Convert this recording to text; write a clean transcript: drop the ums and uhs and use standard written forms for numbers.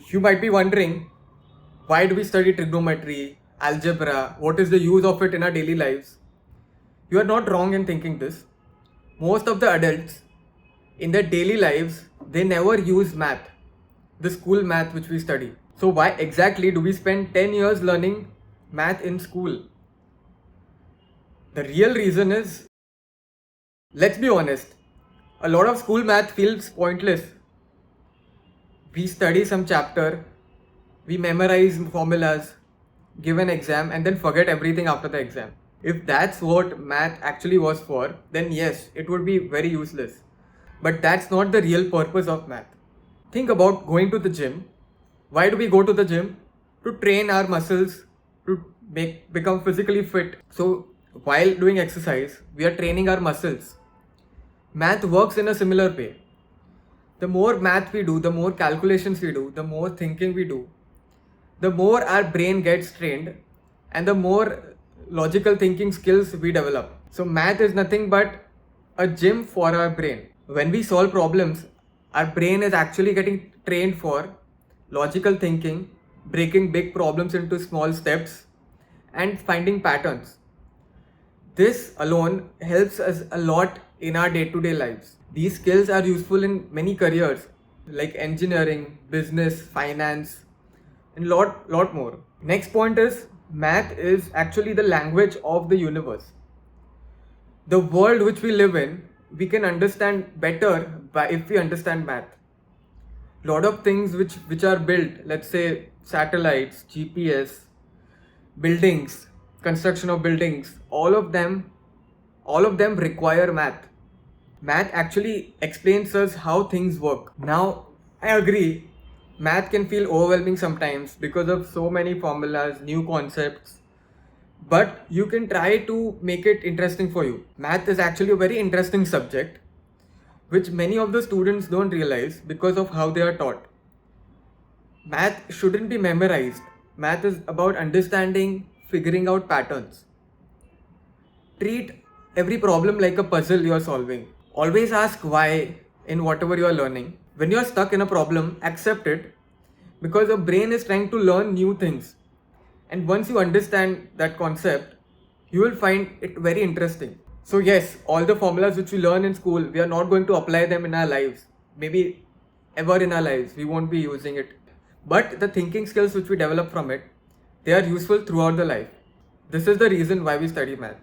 You might be wondering, why do we study trigonometry, algebra? What is the use of it in our daily lives? You are not wrong in thinking this. Most of the adults in their daily lives, they never use math, the school math which we study. So why exactly do we spend 10 years learning math in school? The real reason is, let's be honest, a lot of school math feels pointless. We study some chapter, we memorize formulas, give an exam, and then forget everything after the exam. If that's what math actually was for, then yes, it would be very useless. But that's not the real purpose of math. Think about going to the gym. Why do we go to the gym? To train our muscles, to become physically fit. So while doing exercise, we are training our muscles. Math works in a similar way. The more math we do, the more calculations we do, the more thinking we do, the more our brain gets trained and the more logical thinking skills we develop. So math is nothing but a gym for our brain. When we solve problems, our brain is actually getting trained for logical thinking, breaking big problems into small steps, and finding patterns. This alone helps us a lot in our day-to-day lives. These skills are useful in many careers like engineering, business, finance, and lot more. Next point is, math is actually the language of the universe. The world which we live in, we can understand better if we understand math. Lot of things which are built, let's say satellites, GPS, buildings, construction of buildings, all of them require math. Math actually explains us how things work. Now, I agree, math can feel overwhelming sometimes because of so many formulas, new concepts, but you can try to make it interesting for you. Math is actually a very interesting subject which many of the students don't realize because of how they are taught. Math shouldn't be memorized. Math is about understanding, figuring out patterns. Treat every problem like a puzzle you are solving. Always ask why in whatever you are learning. When you are stuck in a problem, accept it because your brain is trying to learn new things. And once you understand that concept, you will find it very interesting. So yes, all the formulas which we learn in school, we are not going to apply them in our lives. Maybe ever in our lives, we won't be using it. But the thinking skills which we develop from it, they are useful throughout the life. This is the reason why we study math.